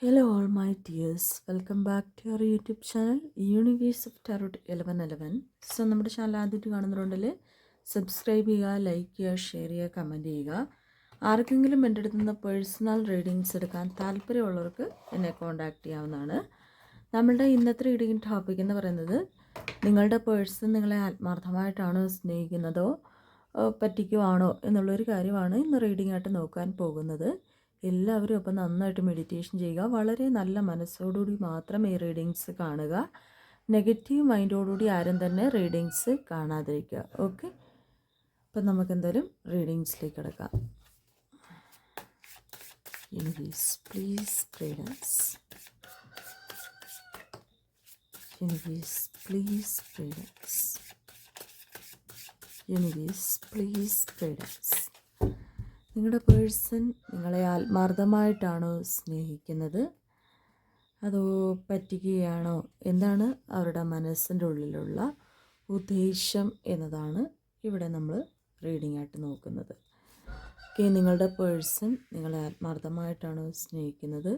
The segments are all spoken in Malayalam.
Hello, all my dears. Welcome back to our YouTube channel, Universe of Tarot 1111. So നമ്മുടെ ചാനൽ ആദ്യമായിട്ട് കാണുന്നതുകൊണ്ടിൽ സബ്സ്ക്രൈബ് ചെയ്യുക, ലൈക്ക് ചെയ്യുക, ഷെയർ ചെയ്യുക, കമൻറ്റ് ചെയ്യുക. ആർക്കെങ്കിലും എൻ്റെ അടുത്ത് നിന്ന് പേഴ്സണൽ റീഡിങ്സ് എടുക്കാൻ താല്പര്യമുള്ളവർക്ക് എന്നെ കോൺടാക്റ്റ് ചെയ്യാവുന്നതാണ്. നമ്മളുടെ ഇന്നത്തെ റീഡിംഗ് ടോപ്പിക് എന്ന് പറയുന്നത് നിങ്ങളുടെ പേഴ്സൺ നിങ്ങളെ ആത്മാർത്ഥമായിട്ടാണോ സ്നേഹിക്കുന്നതോ പറ്റിക്കുവാണോ എന്നുള്ളൊരു കാര്യമാണ് ഇന്ന് റീഡിംഗ് ആയിട്ട് നോക്കാൻ പോകുന്നത്. എല്ലാവരും അപ്പം നന്നായിട്ട് മെഡിറ്റേഷൻ ചെയ്യുക. വളരെ നല്ല മനസ്സോടുകൂടി മാത്രം ഈ റീഡിങ്സ് കാണുക. നെഗറ്റീവ് മൈൻഡോടുകൂടി ആരും തന്നെ റീഡിങ്സ് കാണാതിരിക്കുക. ഓക്കെ, അപ്പം നമുക്കെന്തായാലും റീഡിങ്സിലേക്ക് കിടക്കാം. Universe please guide us. Universe please guide us. Universe please guide us. നിങ്ങളുടെ പേഴ്സൺ നിങ്ങളെ ആത്മാർത്ഥമായിട്ടാണോ സ്നേഹിക്കുന്നത് അതോ പറ്റിക്കുകയാണോ? എന്താണ് അവരുടെ മനസ്സിൻ്റെ ഉള്ളിലുള്ള ഉദ്ദേശം എന്നതാണ് ഇവിടെ നമ്മൾ റീഡിംഗ് ആയിട്ട് നോക്കുന്നത്. ഓക്കെ, നിങ്ങളുടെ പേഴ്സൺ നിങ്ങളെ ആത്മാർത്ഥമായിട്ടാണോ സ്നേഹിക്കുന്നത്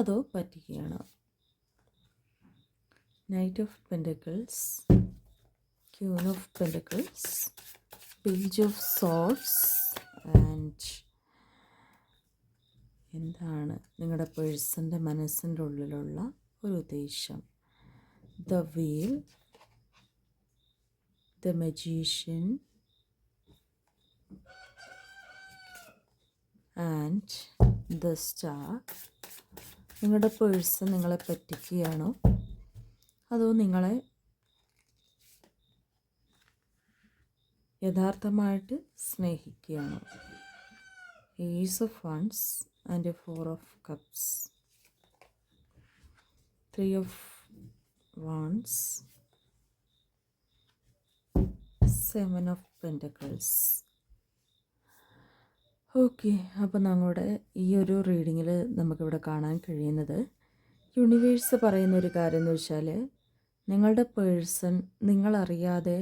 അതോ പറ്റിക്കുകയാണോ? Knight of pentacles, queen of pentacles, page of swords and എന്താണ് നിങ്ങളുടെ പേഴ്സൻ്റെ മനസ്സിൻ്റെ ഉള്ളിലുള്ള ഒരു ഉദ്ദേശം? The wheel, the magician and the star. നിങ്ങളുടെ പേഴ്സൺ നിങ്ങളെ പറ്റിക്കുകയാണോ അതോ നിങ്ങളെ യഥാർത്ഥമായിട്ട് സ്നേഹിക്കുകയാണോ? Ace of wands and 4 of cups, 3 of wands, 7 of pentacles. Okay, അപ്പോൾ നമ്മുടെ ഈ ഒരു റീഡിങ്ങിൽ നമുക്കിവിടെ കാണാൻ കഴിയുന്നത് യൂണിവേഴ്സ് പറയുന്ന ഒരു കാര്യം എന്ന് വെച്ചാൽ നിങ്ങളുടെ പേഴ്സൺ നിങ്ങളറിയാതെ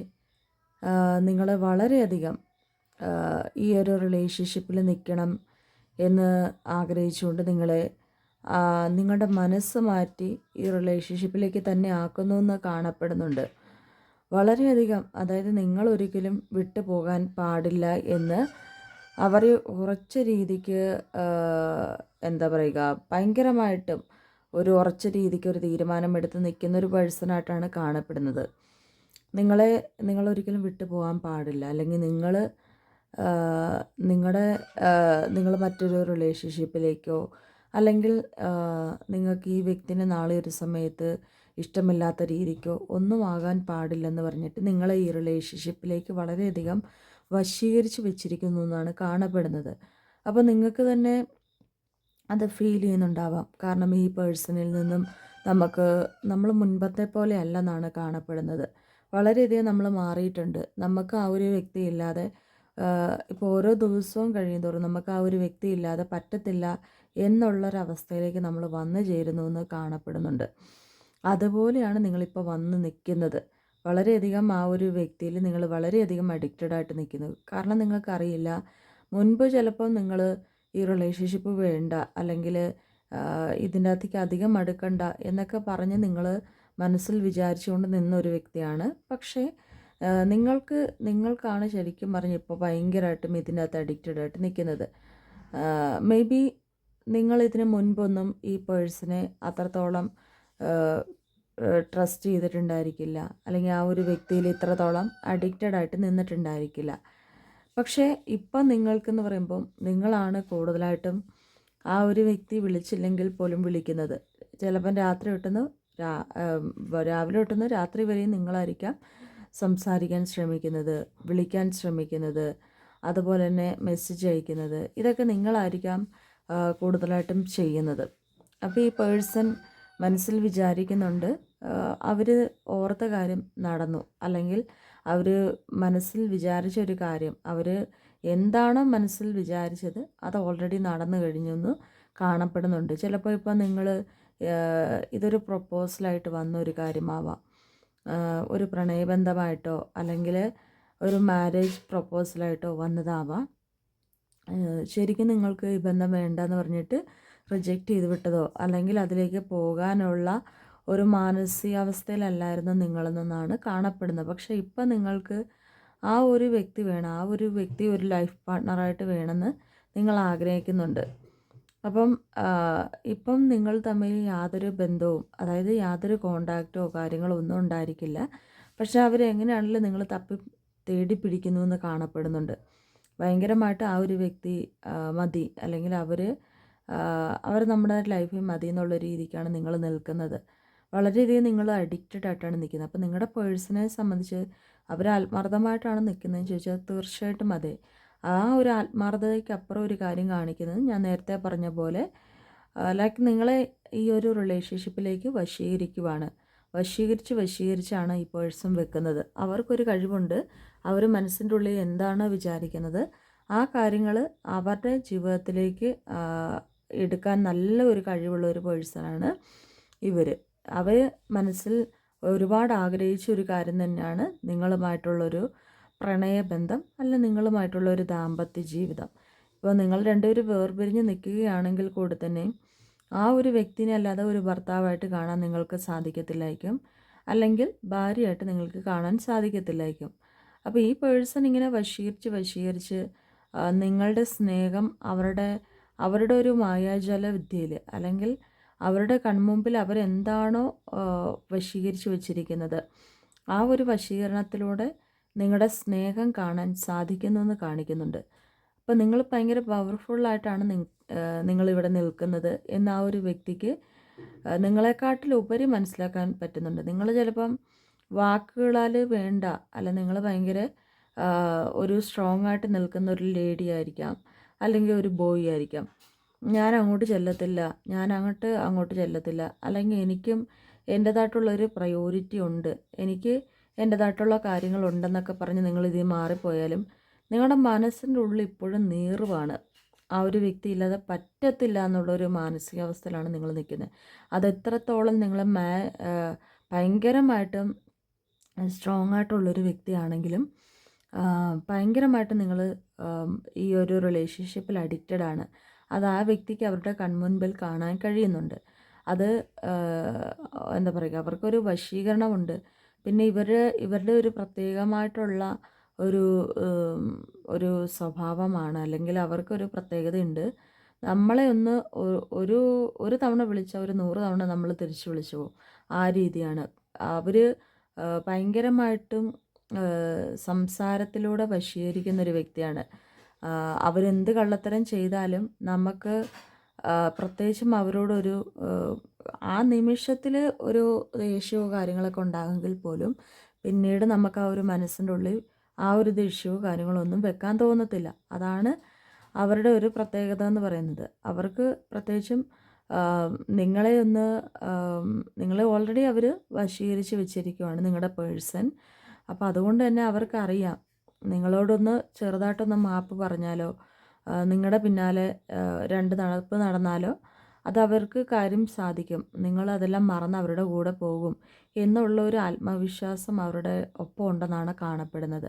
നിങ്ങളെ വളരെയധികം ഈ ഒരു റിലേഷൻഷിപ്പിൽ നിൽക്കണം എന്ന് ആഗ്രഹിച്ചുകൊണ്ട് നിങ്ങളെ നിങ്ങളുടെ മനസ്സ് മാറ്റി ഈ റിലേഷൻഷിപ്പിലേക്ക് തന്നെ ആക്കുന്നു എന്ന് കാണപ്പെടുന്നുണ്ട്. വളരെയധികം, അതായത് നിങ്ങൾ ഒരിക്കലും വിട്ടു പോകാൻ പാടില്ല എന്ന് അവർ ഉറച്ച രീതിക്ക് എന്താ പറയുക, ഭയങ്കരമായിട്ടും ഒരു ഉറച്ച രീതിക്ക് ഒരു തീരുമാനമെടുത്ത് നിൽക്കുന്ന ഒരു പേഴ്സണായിട്ടാണ് കാണപ്പെടുന്നത്. നിങ്ങളൊരിക്കലും വിട്ടു പോകാൻ പാടില്ല, അല്ലെങ്കിൽ നിങ്ങൾ മറ്റൊരു റിലേഷൻഷിപ്പിലേക്കോ അല്ലെങ്കിൽ നിങ്ങൾക്ക് ഈ വ്യക്തിനെ നാളെ ഒരു സമയത്ത് ഇഷ്ടമില്ലാത്ത രീതിക്കോ ഒന്നും ആകാൻ പാടില്ലെന്ന് പറഞ്ഞിട്ട് നിങ്ങളെ ഈ റിലേഷൻഷിപ്പിലേക്ക് വളരെയധികം വശീകരിച്ച് വെച്ചിരിക്കുന്നു എന്നാണ് കാണപ്പെടുന്നത്. അപ്പോൾ നിങ്ങൾക്ക് തന്നെ അത് ഫീൽ ചെയ്യുന്നുണ്ടാവാം. കാരണം ഈ പേഴ്സണിൽ നിന്നും നമ്മൾ മുൻപത്തെ പോലെ അല്ല എന്നാണ് കാണപ്പെടുന്നത്. വളരെയധികം നമ്മൾ മാറിയിട്ടുണ്ട്. നമുക്ക് ആ ഒരു വ്യക്തി ഇല്ലാതെ ഇപ്പോൾ ഓരോ ദിവസവും കഴിയുന്തോറും നമുക്ക് ആ ഒരു വ്യക്തി ഇല്ലാതെ പറ്റത്തില്ല എന്നുള്ളൊരവസ്ഥയിലേക്ക് നമ്മൾ വന്നു ചേരുന്നു എന്ന് കാണപ്പെടുന്നുണ്ട്. അതുപോലെയാണ് നിങ്ങളിപ്പോൾ വന്ന് നിൽക്കുന്നത്. വളരെയധികം ആ ഒരു വ്യക്തിയിൽ നിങ്ങൾ വളരെയധികം അഡിക്റ്റഡ് ആയിട്ട് നിൽക്കുന്നത്. കാരണം നിങ്ങൾക്കറിയില്ല, മുൻപ് ചിലപ്പോൾ നിങ്ങൾ ഈ റിലേഷൻഷിപ്പ് വേണ്ട, അല്ലെങ്കിൽ ഇതിൻ്റെ അകത്തേക്ക് അധികം അടുക്കണ്ട എന്നൊക്കെ പറഞ്ഞ് നിങ്ങൾ മനസ്സിൽ വിചാരിച്ചുകൊണ്ട് നിന്നൊരു വ്യക്തിയാണ്. പക്ഷേ നിങ്ങൾക്കാണ് ശരിക്കും പറഞ്ഞ് ഇപ്പോൾ ഭയങ്കരമായിട്ടും ഇതിൻ്റെ അകത്ത് അഡിക്റ്റഡ് ആയിട്ട് നിൽക്കുന്നത്. മേ ബി നിങ്ങൾ ഇതിന് മുൻപൊന്നും ഈ പേഴ്സണെ അത്രത്തോളം ട്രസ്റ്റ് ചെയ്തിട്ടുണ്ടായിരിക്കില്ല, അല്ലെങ്കിൽ ആ ഒരു വ്യക്തിയിൽ ഇത്രത്തോളം അഡിക്റ്റഡ് ആയിട്ട് നിന്നിട്ടുണ്ടായിരിക്കില്ല. പക്ഷേ ഇപ്പം നിങ്ങൾക്കെന്ന് പറയുമ്പം നിങ്ങളാണ് കൂടുതലായിട്ടും ആ ഒരു വ്യക്തി വിളിച്ചില്ലെങ്കിൽ പോലും വിളിക്കുന്നത്. ചിലപ്പം രാവിലെ തൊട്ടുന്ന് രാത്രി വരെയും നിങ്ങളായിരിക്കാം സംസാരിക്കാൻ ശ്രമിക്കുന്നത്, വിളിക്കാൻ ശ്രമിക്കുന്നത്, അതുപോലെ തന്നെ മെസ്സേജ് അയക്കുന്നത്. ഇതൊക്കെ നിങ്ങളായിരിക്കാം കൂടുതലായിട്ടും ചെയ്യുന്നത്. അപ്പോൾ ഈ പേഴ്സൺ മനസ്സിൽ വിചാരിക്കുന്നുണ്ട് അവർ ഓർത്ത കാര്യം നടന്നു, അല്ലെങ്കിൽ അവർ മനസ്സിൽ വിചാരിച്ച ഒരു കാര്യം, അവർ എന്താണോ മനസ്സിൽ വിചാരിച്ചത് അത് ഓൾറെഡി നടന്നു കഴിഞ്ഞു എന്ന് കാണപ്പെടുന്നുണ്ട്. ചിലപ്പോൾ ഇപ്പം നിങ്ങൾ ഇതൊരു പ്രൊപ്പോസലായിട്ട് വന്ന ഒരു കാര്യമാവാം, ഒരു പ്രണയബന്ധമായിട്ടോ അല്ലെങ്കിൽ ഒരു മാരേജ് പ്രൊപ്പോസലായിട്ടോ വന്നതാവാം. ശരിക്കും നിങ്ങൾക്ക് ഈ ബന്ധം വേണ്ടെന്ന് പറഞ്ഞിട്ട് റിജക്റ്റ് ചെയ്ത് വിട്ടതോ അല്ലെങ്കിൽ അതിലേക്ക് പോകാനുള്ള ഒരു മാനസികാവസ്ഥയിലല്ലായിരുന്നു നിങ്ങളെന്നാണ് കാണപ്പെടുന്നത്. പക്ഷേ ഇപ്പം നിങ്ങൾക്ക് ആ ഒരു വ്യക്തി വേണം, ആ ഒരു വ്യക്തി ഒരു ലൈഫ് പാർട്ട്ണറായിട്ട് വേണമെന്ന് നിങ്ങൾ ആഗ്രഹിക്കുന്നുണ്ട്. അപ്പം ഇപ്പം നിങ്ങൾ തമ്മിൽ യാതൊരു ബന്ധവും, അതായത് യാതൊരു കോണ്ടാക്റ്റോ കാര്യങ്ങളോ ഒന്നും ഉണ്ടായിരിക്കില്ല. പക്ഷെ അവരെങ്ങനെയാണെങ്കിലും നിങ്ങൾ തപ്പി തേടി പിടിക്കുന്നു എന്ന് കാണപ്പെടുന്നുണ്ട്. ഭയങ്കരമായിട്ട് ആ ഒരു വ്യക്തി മതി, അല്ലെങ്കിൽ അവർ നമ്മുടെ ലൈഫിൽ മതി എന്നുള്ള രീതിക്കാണ് നിങ്ങൾ നിൽക്കുന്നത്. വളരെയധികം നിങ്ങൾ അഡിക്റ്റഡ് ആയിട്ടാണ് നിൽക്കുന്നത്. അപ്പോൾ നിങ്ങളുടെ പേഴ്സണെ സംബന്ധിച്ച് അവർ ആത്മാർത്ഥമായിട്ടാണ് നിൽക്കുന്നതെന്ന് ചോദിച്ചാൽ തീർച്ചയായിട്ടും അതെ. ആ ഒരു ആത്മാർത്ഥതയ്ക്കപ്പുറം ഒരു കാര്യം കാണിക്കുന്നത് ഞാൻ നേരത്തെ പറഞ്ഞ പോലെ ലൈക്ക് നിങ്ങളെ ഈ ഒരു റിലേഷൻഷിപ്പിലേക്ക് വശീകരിച്ചാണ് ഈ പേഴ്സൺ വെക്കുന്നത്. അവർക്കൊരു കഴിവുണ്ട്. അവർ മനസ്സിൻ്റെ ഉള്ളിൽ എന്താണ് വിചാരിക്കുന്നത് ആ കാര്യങ്ങൾ അവരുടെ ജീവിതത്തിലേക്ക് എടുക്കാൻ നല്ല ഒരു കഴിവുള്ള ഒരു പേഴ്സണാണ് ഇവർ. അവർ മനസ്സിൽ ഒരുപാട് ആഗ്രഹിച്ച ഒരു കാര്യം തന്നെയാണ് നിങ്ങളുമായിട്ടുള്ളൊരു പ്രണയബന്ധം, അല്ല നിങ്ങളുമായിട്ടുള്ള ഒരു ദാമ്പത്യ ജീവിതം. ഇപ്പോൾ നിങ്ങൾ രണ്ടുപേരും വേർപിരിഞ്ഞ് നിൽക്കുകയാണെങ്കിൽ കൂടെ തന്നെ ആ ഒരു വ്യക്തിനെ അല്ലാതെ ഒരു ഭർത്താവായിട്ട് കാണാൻ നിങ്ങൾക്ക് സാധിക്കത്തില്ലായിരിക്കും, അല്ലെങ്കിൽ ഭാര്യയായിട്ട് നിങ്ങൾക്ക് കാണാൻ സാധിക്കത്തില്ലായിരിക്കും. അപ്പോൾ ഈ പേഴ്സൺ ഇങ്ങനെ വശീകരിച്ച് നിങ്ങളുടെ സ്നേഹം അവരുടെ ഒരു മായാജാല വിദ്യയിൽ, അല്ലെങ്കിൽ അവരുടെ കൺമുമ്പിൽ അവരെന്താണോ വശീകരിച്ച് വച്ചിരിക്കുന്നത് ആ ഒരു വശീകരണത്തിലൂടെ നിങ്ങളുടെ സ്നേഹം കാണാൻ സാധിക്കുന്നുവെന്ന് കാണിക്കുന്നുണ്ട്. അപ്പോൾ നിങ്ങൾ ഭയങ്കര പവർഫുള്ളായിട്ടാണ് നിങ്ങളിവിടെ നിൽക്കുന്നത് എന്ന് ആ ഒരു വ്യക്തിക്ക് നിങ്ങളെക്കാട്ടിലുപരി മനസ്സിലാക്കാൻ പറ്റുന്നുണ്ട്. നിങ്ങൾ ചിലപ്പം വാക്കുകളാൽ വേണ്ട, അല്ല നിങ്ങൾ ഭയങ്കര ഒരു സ്ട്രോങ് ആയിട്ട് നിൽക്കുന്ന ഒരു ലേഡി ആയിരിക്കാം, അല്ലെങ്കിൽ ഒരു ബോയ് ആയിരിക്കാം. ഞാൻ അങ്ങോട്ട് ചെല്ലത്തില്ല, അല്ലെങ്കിൽ എനിക്കും എൻ്റേതായിട്ടുള്ളൊരു പ്രയോറിറ്റി ഉണ്ട്, എനിക്ക് എൻ്റേതായിട്ടുള്ള കാര്യങ്ങളുണ്ടെന്നൊക്കെ പറഞ്ഞ് നിങ്ങളിതിൽ മാറിപ്പോയാലും നിങ്ങളുടെ മനസ്സിൻ്റെ ഉള്ളിൽ ഇപ്പോഴും നീറുവാണ്. ആ ഒരു വ്യക്തി ഇല്ലാതെ പറ്റത്തില്ല എന്നുള്ളൊരു മാനസികാവസ്ഥയിലാണ് നിങ്ങൾ നിൽക്കുന്നത്. അതെത്രത്തോളം നിങ്ങൾ ഭയങ്കരമായിട്ടും സ്ട്രോങ് ആയിട്ടുള്ളൊരു വ്യക്തിയാണെങ്കിലും ഭയങ്കരമായിട്ട് നിങ്ങൾ ഈ ഒരു റിലേഷൻഷിപ്പിൽ അഡിക്റ്റഡ് ആണ്. അത് ആ വ്യക്തിക്ക് അവരുടെ കൺമുൻപിൽ കാണാൻ കഴിയുന്നുണ്ട്. അത് എന്താ പറയുക, അവർക്കൊരു വശീകരണമുണ്ട്. പിന്നെ ഇവരുടെ ഒരു പ്രത്യേകമായിട്ടുള്ള ഒരു സ്വഭാവമാണ്, അല്ലെങ്കിൽ അവർക്കൊരു പ്രത്യേകതയുണ്ട്. നമ്മളെ ഒരു തവണ വിളിച്ചാൽ ഒരു 100 തവണ നമ്മൾ തിരിച്ച് വിളിച്ചു പോകും. ആ രീതിയാണ് അവർ. ഭയങ്കരമായിട്ടും സംസാരത്തിലൂടെ വശീകരിക്കുന്നൊരു വ്യക്തിയാണ്. അവരെന്ത് കള്ളത്തരം ചെയ്താലും നമുക്ക് പ്രത്യേകിച്ചും അവരോടൊരു ആ നിമിഷത്തിൽ ഒരു ദേഷ്യമോ കാര്യങ്ങളൊക്കെ ഉണ്ടാകുമെങ്കിൽ പോലും പിന്നീട് നമുക്ക് ആ ഒരു മനസ്സിൻ്റെ ഉള്ളിൽ ആ ഒരു ദേഷ്യമോ കാര്യങ്ങളോ ഒന്നും വെക്കാൻ തോന്നത്തില്ല. അതാണ് അവരുടെ ഒരു പ്രത്യേകത എന്ന് പറയുന്നത്. അവർക്ക് പ്രത്യേകിച്ചും നിങ്ങളെ ഓൾറെഡി അവർ വശീകരിച്ച് വെച്ചിരിക്കുവാണ്, നിങ്ങളുടെ പേഴ്സൺ. അപ്പോൾ അതുകൊണ്ട് തന്നെ അവർക്കറിയാം നിങ്ങളോടൊന്ന് ചെറുതായിട്ടൊന്ന് മാപ്പ് പറഞ്ഞാലോ, നിങ്ങളുടെ പിന്നാലെ 2 നടപ്പ് നടന്നാലോ അതവർക്ക് കാര്യം സാധിക്കും. നിങ്ങളതെല്ലാം മറന്ന് അവരുടെ കൂടെ പോകും എന്നുള്ള ഒരു ആത്മവിശ്വാസം അവരുടെ ഒപ്പം ഉണ്ടെന്നാണ് കാണപ്പെടുന്നത്.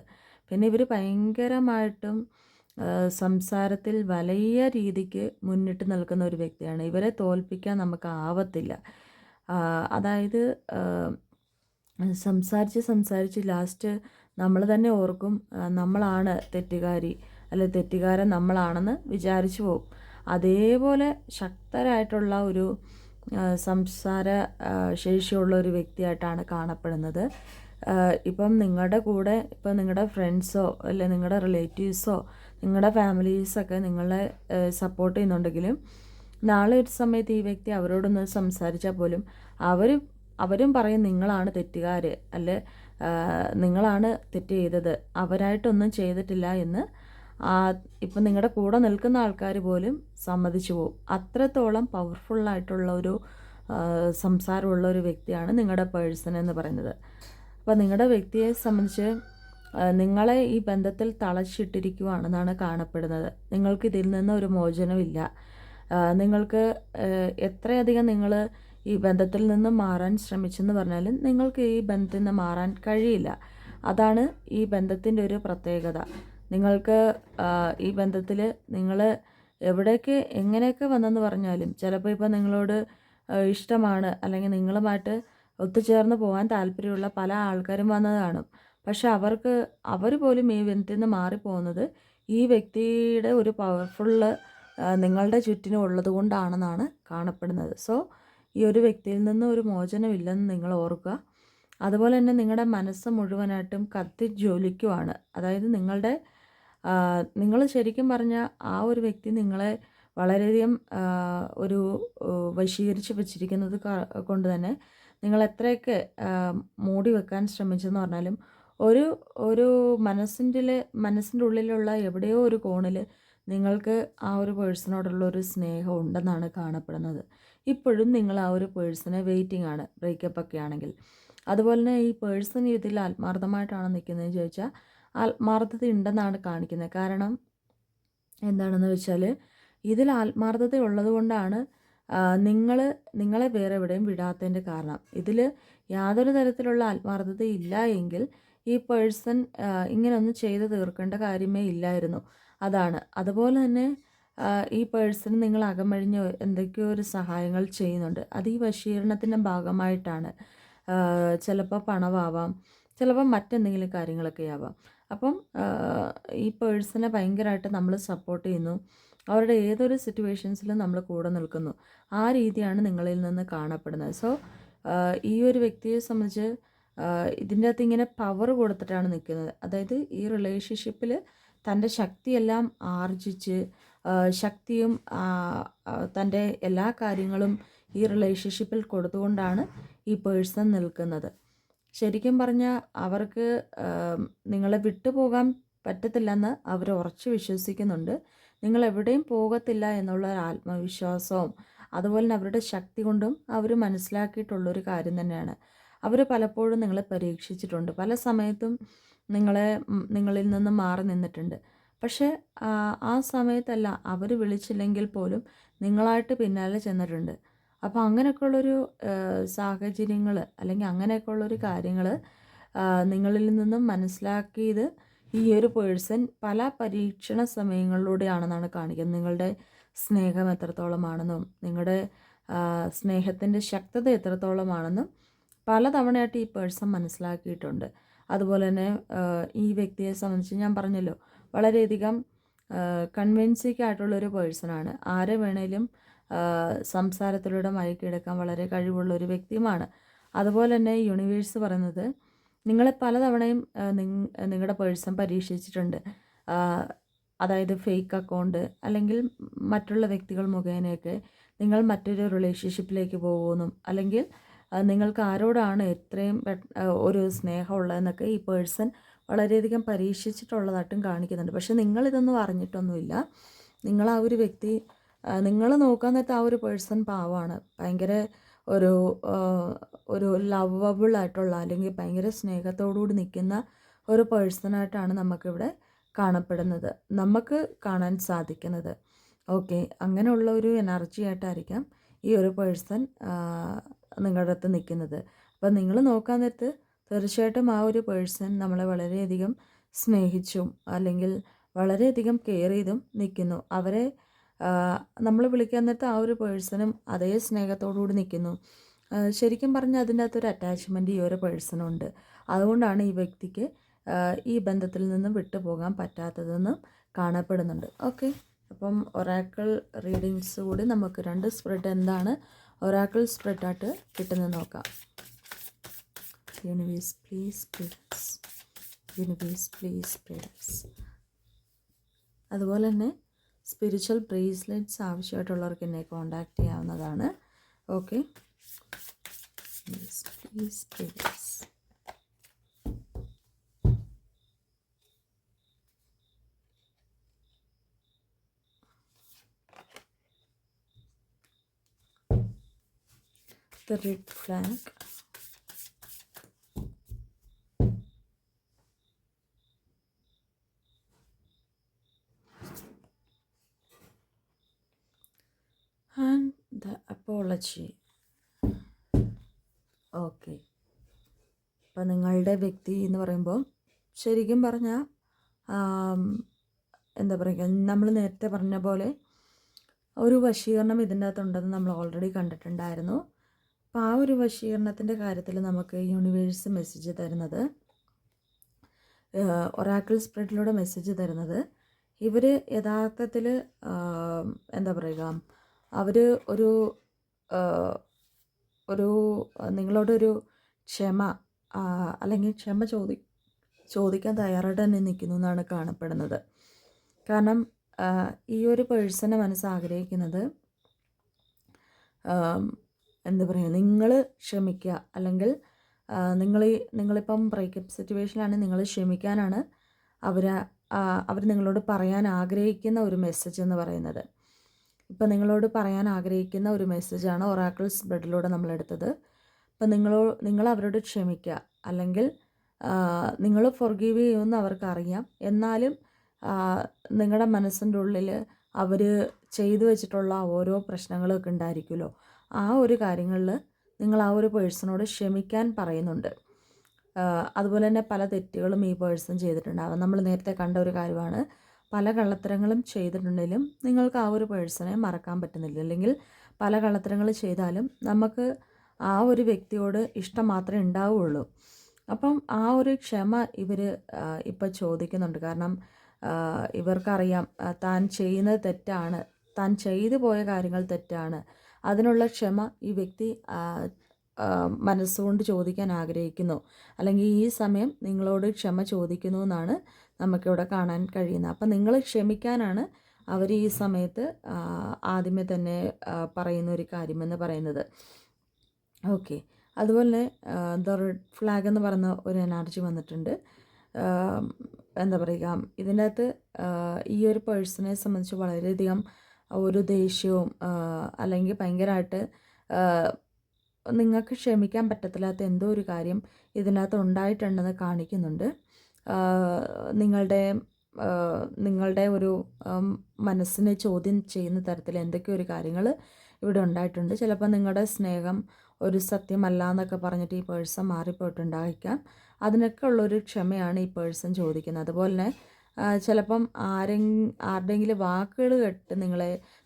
പിന്നെ ഇവർ ഭയങ്കരമായിട്ടും സംസാരത്തിൽ വലിയ രീതിക്ക് മുന്നിട്ട് നിൽക്കുന്ന ഒരു വ്യക്തിയാണ്. ഇവരെ തോൽപ്പിക്കാൻ നമുക്ക് ആവത്തില്ല. അതായത് സംസാരിച്ച് ലാസ്റ്റ് നമ്മൾ തന്നെ ഓർക്കും നമ്മളാണ് തെറ്റുകാരി, അല്ലെ തെറ്റുകാരൻ നമ്മളാണെന്ന് വിചാരിച്ചു പോകും. അതേപോലെ ശക്തരായിട്ടുള്ള ഒരു സംസാര ശേഷിയുള്ള ഒരു വ്യക്തിയായിട്ടാണ് കാണപ്പെടുന്നത്. ഇപ്പം നിങ്ങളുടെ കൂടെ ഇപ്പം നിങ്ങളുടെ ഫ്രണ്ട്സോ അല്ലെ നിങ്ങളുടെ റിലേറ്റീവ്സോ നിങ്ങളുടെ ഫാമിലീസൊക്കെ നിങ്ങളെ സപ്പോർട്ട് ചെയ്യുന്നുണ്ടെങ്കിലും നാളെ ഒരു സമയത്ത് ഈ വ്യക്തി അവരോടൊന്ന് സംസാരിച്ചാൽ പോലും അവരും പറയും നിങ്ങളാണ് തെറ്റുകാർ, അല്ലെ നിങ്ങളാണ് തെറ്റ് ചെയ്തത്, അവരായിട്ടൊന്നും ചെയ്തിട്ടില്ല എന്ന് ഇപ്പം നിങ്ങളുടെ കൂടെ നിൽക്കുന്ന ആൾക്കാർ പോലും സമ്മതിച്ചു പോകും. അത്രത്തോളം പവർഫുള്ളായിട്ടുള്ള ഒരു സംസാരമുള്ള ഒരു വ്യക്തിയാണ് നിങ്ങളുടെ പേഴ്സൺ എന്ന് പറയുന്നത്. അപ്പോൾ നിങ്ങളുടെ വ്യക്തിയെ സംബന്ധിച്ച് നിങ്ങളെ ഈ ബന്ധത്തിൽ തളച്ചിട്ടിരിക്കുവാണെന്നാണ് കാണപ്പെടുന്നത്. നിങ്ങൾക്ക് ഇതിൽ നിന്ന് ഒരു മോചനമില്ല. നിങ്ങൾക്ക് എത്രയധികം നിങ്ങൾ ഈ ബന്ധത്തിൽ നിന്ന് മാറാൻ ശ്രമിച്ചെന്ന് പറഞ്ഞാലും നിങ്ങൾക്ക് ഈ ബന്ധത്തിൽ നിന്ന് മാറാൻ കഴിയില്ല. അതാണ് ഈ ബന്ധത്തിൻ്റെ ഒരു പ്രത്യേകത. നിങ്ങൾക്ക് ഈ ബന്ധത്തിൽ നിങ്ങൾ എവിടെയൊക്കെ എങ്ങനെയൊക്കെ വന്നെന്ന് പറഞ്ഞാലും ചിലപ്പോൾ ഇപ്പോൾ നിങ്ങളോട് ഇഷ്ടമാണ് അല്ലെങ്കിൽ നിങ്ങളുമായിട്ട് ഒത്തുചേർന്ന് പോകാൻ താല്പര്യമുള്ള പല ആൾക്കാരും വന്നത് കാണും. പക്ഷെ അവർ പോലും ഈ ബന്ധത്തിൽ നിന്ന് മാറിപ്പോകുന്നത് ഈ വ്യക്തിയുടെ ഒരു പവർഫുള്ള് നിങ്ങളുടെ ചുറ്റിനും ഉള്ളത് കൊണ്ടാണെന്നാണ് കാണപ്പെടുന്നത്. സോ ഈ ഒരു വ്യക്തിയിൽ നിന്ന് ഒരു മോചനമില്ലെന്ന് നിങ്ങൾ ഓർക്കുക. അതുപോലെ തന്നെ നിങ്ങളുടെ മനസ്സ് മുഴുവനായിട്ടും കത്തി ജ്വലിക്കുവാണ്. അതായത് നിങ്ങൾ ശരിക്കും പറഞ്ഞാൽ ആ ഒരു വ്യക്തി നിങ്ങളെ വളരെയധികം ഒരു വശീകരിച്ച് വെച്ചിരിക്കുന്നത് കൊണ്ട് തന്നെ നിങ്ങൾ എത്രയൊക്കെ മൂടി വെക്കാൻ ശ്രമിച്ചെന്ന് പറഞ്ഞാലും ഒരു ഒരു മനസ്സിൻ്റെ ഉള്ളിലുള്ള എവിടെയോ ഒരു കോണിൽ നിങ്ങൾക്ക് ആ ഒരു പേഴ്സണോടുള്ള ഒരു സ്നേഹം ഉണ്ടെന്നാണ് കാണപ്പെടുന്നത്. ഇപ്പോഴും നിങ്ങൾ ആ ഒരു പേഴ്സണെ വെയിറ്റിംഗ് ആണ്, ബ്രേക്കപ്പ് ഒക്കെ ആണെങ്കിൽ. അതുപോലെ തന്നെ ഈ പേഴ്സൺ ഇതിൽ ആത്മാർത്ഥമായിട്ടാണ് നിൽക്കുന്നതെന്ന് ചോദിച്ചാൽ ആത്മാർത്ഥത ഉണ്ടെന്നാണ് കാണിക്കുന്നത്. കാരണം എന്താണെന്ന് വെച്ചാൽ ഇതിൽ ആത്മാർത്ഥത ഉള്ളത് കൊണ്ടാണ് നിങ്ങളെ വേറെ എവിടെയും വിടാത്തതിൻ്റെ കാരണം. ഇതിൽ യാതൊരു തരത്തിലുള്ള ആത്മാർത്ഥത ഇല്ല എങ്കിൽ ഈ പേഴ്സൺ ഇങ്ങനെയൊന്നും ചെയ്ത് തീർക്കേണ്ട കാര്യമേ ഇല്ലായിരുന്നു. അതാണ്. അതുപോലെ തന്നെ ഈ പേഴ്സൺ നിങ്ങൾ അകമഴിഞ്ഞ് എന്തൊക്കെയോ ഒരു സഹായങ്ങൾ ചെയ്യുന്നുണ്ട്. അത് ഈ വശീകരണത്തിൻ്റെ ഭാഗമായിട്ടാണ്. ചിലപ്പോൾ പണമാവാം, ചിലപ്പോൾ മറ്റെന്തെങ്കിലും കാര്യങ്ങളൊക്കെ ആവാം. അപ്പം ഈ പേഴ്സണെ ഭയങ്കരമായിട്ട് നമ്മൾ സപ്പോർട്ട് ചെയ്യുന്നു. അവരുടെ ഏതൊരു സിറ്റുവേഷൻസിലും നമ്മൾ കൂടെ നിൽക്കുന്നു. ആ രീതിയാണ് നിങ്ങളിൽ നിന്ന് കാണപ്പെടുന്നത്. സോ ഈ ഒരു വ്യക്തിയെ സംബന്ധിച്ച് ഇതിൻ്റെ അകത്ത് ഇങ്ങനെ പവർ കൊടുത്തിട്ടാണ് നിൽക്കുന്നത്. അതായത് ഈ റിലേഷൻഷിപ്പിൽ തൻ്റെ ശക്തിയെല്ലാം ആർജിച്ച് ശക്തിയും തൻ്റെ എല്ലാ കാര്യങ്ങളും ഈ റിലേഷൻഷിപ്പിൽ കൊടുത്തുകൊണ്ടാണ് ഈ പേഴ്സൺ നിൽക്കുന്നത്. ശരിക്കും പറഞ്ഞാൽ അവർക്ക് നിങ്ങളെ വിട്ടുപോകാൻ പറ്റത്തില്ലെന്ന് അവർ ഉറച്ചു വിശ്വസിക്കുന്നുണ്ട്. നിങ്ങൾ എവിടെയും പോകത്തില്ല എന്നുള്ള ഒരു ആത്മവിശ്വാസവും അതുപോലെ തന്നെ അവരുടെ ശക്തി കൊണ്ടും അവർ മനസ്സിലാക്കിയിട്ടുള്ളൊരു കാര്യം തന്നെയാണ്. അവർ പലപ്പോഴും നിങ്ങളെ പരീക്ഷിച്ചിട്ടുണ്ട്. പല സമയത്തും നിങ്ങളിൽ നിന്ന് മാറി നിന്നിട്ടുണ്ട്. പക്ഷേ ആ സമയത്തല്ല അവർ വിളിച്ചില്ലെങ്കിൽ പോലും നിങ്ങളായിട്ട് പിന്നാലെ ചെന്നിട്ടുണ്ട്. അപ്പോൾ അങ്ങനെയൊക്കെയുള്ളൊരു സാഹചര്യങ്ങൾ അല്ലെങ്കിൽ അങ്ങനെയൊക്കെയുള്ളൊരു കാര്യങ്ങൾ നിങ്ങളിൽ നിന്നും മനസ്സിലാക്കിയത് ഈ ഒരു പേഴ്സൺ പല പരീക്ഷണ സമയങ്ങളിലൂടെയാണെന്നാണ് കാണിക്കുന്നത്. നിങ്ങളുടെ സ്നേഹം എത്രത്തോളമാണെന്നും നിങ്ങളുടെ സ്നേഹത്തിൻ്റെ ശക്തത എത്രത്തോളമാണെന്നും പലതവണയായിട്ട് ഈ പേഴ്സൺ മനസ്സിലാക്കിയിട്ടുണ്ട്. അതുപോലെ തന്നെ ഈ വ്യക്തിയെ സംബന്ധിച്ച് ഞാൻ പറഞ്ഞല്ലോ, വളരെയധികം കൺവിൻസിങ് ആയിട്ടുള്ളൊരു പേഴ്സണാണ്. ആരെ വേണേലും സംസാരത്തിലൂടെ മയക്കിയെടുക്കാൻ വളരെ കഴിവുള്ള ഒരു വ്യക്തിയുമാണ്. അതുപോലെ തന്നെ യൂണിവേഴ്സ് പറയുന്നത് നിങ്ങളെ പലതവണയും നിങ്ങളുടെ പേഴ്സൺ പരീക്ഷിച്ചിട്ടുണ്ട്. അതായത് ഫേക്ക് അക്കൗണ്ട് അല്ലെങ്കിൽ മറ്റുള്ള വ്യക്തികൾ മുഖേനയൊക്കെ നിങ്ങൾ മറ്റൊരു റിലേഷൻഷിപ്പിലേക്ക് പോകുമെന്നും അല്ലെങ്കിൽ നിങ്ങൾക്ക് ആരോടാണ് എത്രയും ഒരു സ്നേഹമുള്ളതെന്നൊക്കെ ഈ പേഴ്സൺ വളരെയധികം പരീക്ഷിച്ചിട്ടുള്ളതായിട്ടും കാണിക്കുന്നുണ്ട്. പക്ഷെ നിങ്ങളിതൊന്നും അറിഞ്ഞിട്ടൊന്നുമില്ല. നിങ്ങൾ ആ ഒരു വ്യക്തി നിങ്ങൾ നോക്കാൻ നേരത്തെ ആ ഒരു പേഴ്സൺ പാവമാണ്. ഭയങ്കര ഒരു ലവബിൾ ആയിട്ടുള്ള അല്ലെങ്കിൽ ഭയങ്കര സ്നേഹത്തോടുകൂടി നിൽക്കുന്ന ഒരു പേഴ്സണായിട്ടാണ് നമുക്കിവിടെ കാണപ്പെടുന്നത്, നമുക്ക് കാണാൻ സാധിക്കുന്നത്. ഓക്കെ, അങ്ങനെയുള്ള ഒരു എനർജി ആയിട്ടായിരിക്കാം ഈ ഒരു പേഴ്സൺ നിങ്ങളുടെ അടുത്ത് നിൽക്കുന്നത്. അപ്പം നിങ്ങൾ നോക്കാൻ നേരത്ത് തീർച്ചയായിട്ടും ആ ഒരു പേഴ്സൺ നമ്മളെ വളരെയധികം സ്നേഹിച്ചും അല്ലെങ്കിൽ വളരെയധികം കെയർ ചെയ്തും നിൽക്കുന്നു. അവരെ നമ്മൾ വിളിക്കാൻ നേരത്ത് ആ ഒരു പേഴ്സണും അതേ സ്നേഹത്തോടുകൂടി നിൽക്കുന്നു. ശരിക്കും പറഞ്ഞാൽ അതിൻ്റെ അകത്തൊരു അറ്റാച്ച്മെൻറ്റ് ഈ ഒരു പേഴ്സണുണ്ട്. അതുകൊണ്ടാണ് ഈ വ്യക്തിക്ക് ഈ ബന്ധത്തിൽ നിന്നും വിട്ടുപോകാൻ പറ്റാത്തതെന്നും കാണപ്പെടുന്നുണ്ട്. ഓക്കെ, അപ്പം ഒറാക്കിൾ റീഡിങ്സ് കൂടി നമുക്ക് 2 സ്പ്രെഡ് എന്താണ് ഒറാക്കിൾ സ്പ്രെഡായിട്ട് കിട്ടുന്നത് നോക്കാം. Universe please please, universe please please. അതുപോലെ തന്നെ സ്പിരിച്വൽ ബ്രേസ്ലെറ്റ്സ് ആവശ്യമായിട്ടുള്ളവർക്ക് എന്നെ കോൺടാക്റ്റ് ചെയ്യാവുന്നതാണ്. Okay, please please please. The red flag. And the apology. Okay, അപ്പം നിങ്ങളുടെ വ്യക്തി എന്ന് പറയുമ്പോൾ ശരിക്കും പറഞ്ഞാൽ എന്താ പറയുക, നമ്മൾ നേരത്തെ പറഞ്ഞ പോലെ ഒരു വശീകരണം ഇതിൻ്റെ അകത്തുണ്ടെന്ന് നമ്മൾ ഓൾറെഡി കണ്ടിട്ടുണ്ടായിരുന്നു. അപ്പോൾ ആ ഒരു വശീകരണത്തിൻ്റെ കാര്യത്തിൽ നമുക്ക് യൂണിവേഴ്സ് മെസ്സേജ് തരുന്നത്, ഒറാക്കിൾ സ്പ്രെഡിലൂടെ മെസ്സേജ് തരുന്നത്, ഇവർ യഥാർത്ഥത്തിൽ എന്താ പറയുക, അവർ ഒരു ഒരു നിങ്ങളോടൊരു ക്ഷമ അല്ലെങ്കിൽ ക്ഷമ ചോദിക്കാൻ തയ്യാറായിട്ട് തന്നെ നിൽക്കുന്നു എന്നാണ് കാണപ്പെടുന്നത്. കാരണം ഈ ഒരു പേഴ്സണെ മനസ്സാഗ്രഹിക്കുന്നത് എന്താ പറയുക, നിങ്ങൾ ക്ഷമിക്കുക, അല്ലെങ്കിൽ നിങ്ങളിപ്പം ബ്രേക്കപ്പ് സിറ്റുവേഷനിലാണ്, നിങ്ങൾ ക്ഷമിക്കാനാണ് അവർ നിങ്ങളോട് പറയാൻ ആഗ്രഹിക്കുന്ന ഒരു മെസ്സേജ് എന്ന് പറയുന്നത്. ഇപ്പം നിങ്ങളോട് പറയാൻ ആഗ്രഹിക്കുന്ന ഒരു മെസ്സേജാണ് ഒറാക്കിൾ സ്പ്രെഡിലൂടെ നമ്മളെടുത്തത്. ഇപ്പം നിങ്ങൾ അവരോട് ക്ഷമിക്കുക, അല്ലെങ്കിൽ നിങ്ങൾ ഫോർഗീവ് ചെയ്യുമെന്ന് അവർക്കറിയാം. എന്നാലും നിങ്ങളുടെ മനസ്സിൻ്റെ ഉള്ളിൽ അവർ ചെയ്തു വെച്ചിട്ടുള്ള ഓരോ പ്രശ്നങ്ങളൊക്കെ ഉണ്ടായിരിക്കുമല്ലോ, ആ ഒരു കാര്യങ്ങളിൽ നിങ്ങൾ ആ ഒരു പേഴ്സണോട് ക്ഷമിക്കാൻ പറയുന്നുണ്ട്. അതുപോലെ തന്നെ പല തെറ്റുകളും ഈ പേഴ്സൺ ചെയ്തിട്ടുണ്ടാകും. നമ്മൾ നേരത്തെ കണ്ട ഒരു കാര്യമാണ്. പല കള്ളത്തരങ്ങളും ചെയ്തിട്ടുണ്ടെങ്കിലും നിങ്ങൾക്ക് ആ ഒരു പേഴ്സണെ മറക്കാൻ പറ്റുന്നില്ല. അല്ലെങ്കിൽ പല കള്ളത്തരങ്ങൾ ചെയ്താലും നമുക്ക് ആ ഒരു വ്യക്തിയോട് ഇഷ്ടം മാത്രമേ ഉണ്ടാവുകയുള്ളൂ. അപ്പം ആ ഒരു ക്ഷമ ഇവർ ഇപ്പം ചോദിക്കുന്നുണ്ട്. കാരണം ഇവർക്കറിയാം താൻ ചെയ്യുന്നത് തെറ്റാണ്, താൻ ചെയ്തു പോയ കാര്യങ്ങൾ തെറ്റാണ്. അതിനുള്ള ക്ഷമ ഈ വ്യക്തി മനസ്സുകൊണ്ട് ചോദിക്കാൻ ആഗ്രഹിക്കുന്നു, അല്ലെങ്കിൽ ഈ സമയം നിങ്ങളോട് ക്ഷമ ചോദിക്കുന്നു എന്നാണ് നമുക്കിവിടെ കാണാൻ കഴിയുന്നത്. അപ്പം നിങ്ങൾ ക്ഷമിക്കാനാണ് അവർ ഈ സമയത്ത് ആദ്യമേ തന്നെ പറയുന്ന ഒരു കാര്യമെന്ന് പറയുന്നത്. ഓക്കെ, അതുപോലെ ദ റെഡ് ഫ്ലാഗ് എന്ന് പറയുന്ന ഒരു എനർജി വന്നിട്ടുണ്ട്. എന്താ പറയുക, ഇതിൻ്റെ അകത്ത് ഈ ഒരു പേഴ്സണെ സംബന്ധിച്ച് വളരെയധികം ഒരു ദേഷ്യവും അല്ലെങ്കിൽ ഭയങ്കരമായിട്ട് നിങ്ങൾക്ക് ക്ഷമിക്കാൻ പറ്റത്തില്ലാത്ത എന്തോ ഒരു കാര്യം ഇതിനകത്ത് ഉണ്ടായിട്ടുണ്ടെന്ന് കാണിക്കുന്നുണ്ട്. നിങ്ങളുടെ ഒരു മനസ്സിനെ ചോദ്യം ചെയ്യുന്ന തരത്തിൽ എന്തൊക്കെയോ ഒരു കാര്യങ്ങൾ ഇവിടെ ഉണ്ടായിട്ടുണ്ട്. ചിലപ്പോൾ നിങ്ങളുടെ സ്നേഹം ഒരു സത്യമല്ല എന്നൊക്കെ പറഞ്ഞിട്ട് ഈ പേഴ്സൺ മാറിപ്പോയിട്ടുണ്ടായിരിക്കാം. അതിനൊക്കെ ഉള്ളൊരു ക്ഷമയാണ് ഈ പേഴ്സൺ ചോദിക്കുന്നത്. അതുപോലെ തന്നെ ചിലപ്പം ആരുടെയെങ്കിലും വാക്കുകൾ കേട്ട്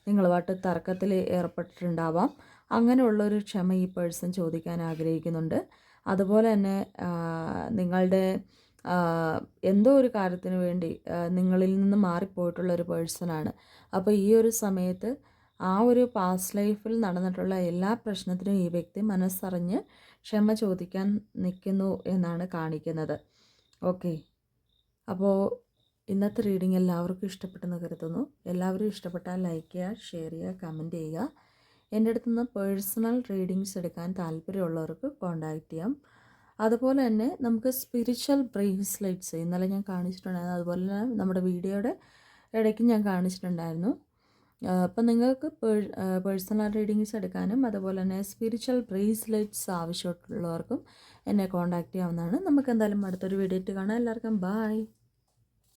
നിങ്ങളുമായിട്ട് തർക്കത്തിൽ ഏർപ്പെട്ടിട്ടുണ്ടാവാം. അങ്ങനെയുള്ളൊരു ക്ഷമ ഈ പേഴ്സൺ ചോദിക്കാൻ ആഗ്രഹിക്കുന്നുണ്ട്. അതുപോലെ തന്നെ നിങ്ങളുടെ എന്തോ ഒരു കാര്യത്തിന് വേണ്ടി നിങ്ങളിൽ നിന്ന് മാറിപ്പോയിട്ടുള്ളൊരു പേഴ്സണാണ്. അപ്പോൾ ഈ ഒരു സമയത്ത് ആ ഒരു പാസ്റ്റ് ലൈഫിൽ നടന്നിട്ടുള്ള എല്ലാ പ്രശ്നത്തിനും ഈ വ്യക്തി മനസ്സറിഞ്ഞ് ക്ഷമ ചോദിക്കാൻ നിൽക്കുന്നു എന്നാണ് കാണിക്കുന്നത്. ഓക്കെ, അപ്പോൾ ഇന്നത്തെ റീഡിംഗ് എല്ലാവർക്കും ഇഷ്ടപ്പെട്ടെന്ന് കരുതുന്നു. എല്ലാവരും ഇഷ്ടപ്പെട്ടാൽ ലൈക്ക് ചെയ്യുക, ഷെയർ ചെയ്യുക, കമൻറ്റ് ചെയ്യുക. എൻ്റെ അടുത്ത് നിന്ന് പേഴ്സണൽ റീഡിങ്സ് എടുക്കാൻ താല്പര്യമുള്ളവർക്ക് കോൺടാക്റ്റ് ചെയ്യാം. അതുപോലെ തന്നെ നമുക്ക് സ്പിരിച്വൽ ബ്രേസ്ലെറ്റ്സ് ഇന്നലെ ഞാൻ കാണിച്ചിട്ടുണ്ടായിരുന്നു. അതുപോലെ തന്നെ നമ്മുടെ വീഡിയോയുടെ ഇടയ്ക്ക് ഞാൻ കാണിച്ചിട്ടുണ്ടായിരുന്നു. അപ്പം നിങ്ങൾക്ക് പേഴ്സണൽ റീഡിങ്സ് എടുക്കാനും അതുപോലെ തന്നെ സ്പിരിച്വൽ ബ്രേസ്ലെറ്റ്സ് ആവശ്യമുള്ളവർക്കും എന്നെ കോൺടാക്റ്റ് ചെയ്യാവുന്നതാണ്. നമുക്ക് എന്തായാലും അടുത്തൊരു വീഡിയോ ഇട്ട് കാണാം. എല്ലാവർക്കും ബൈ.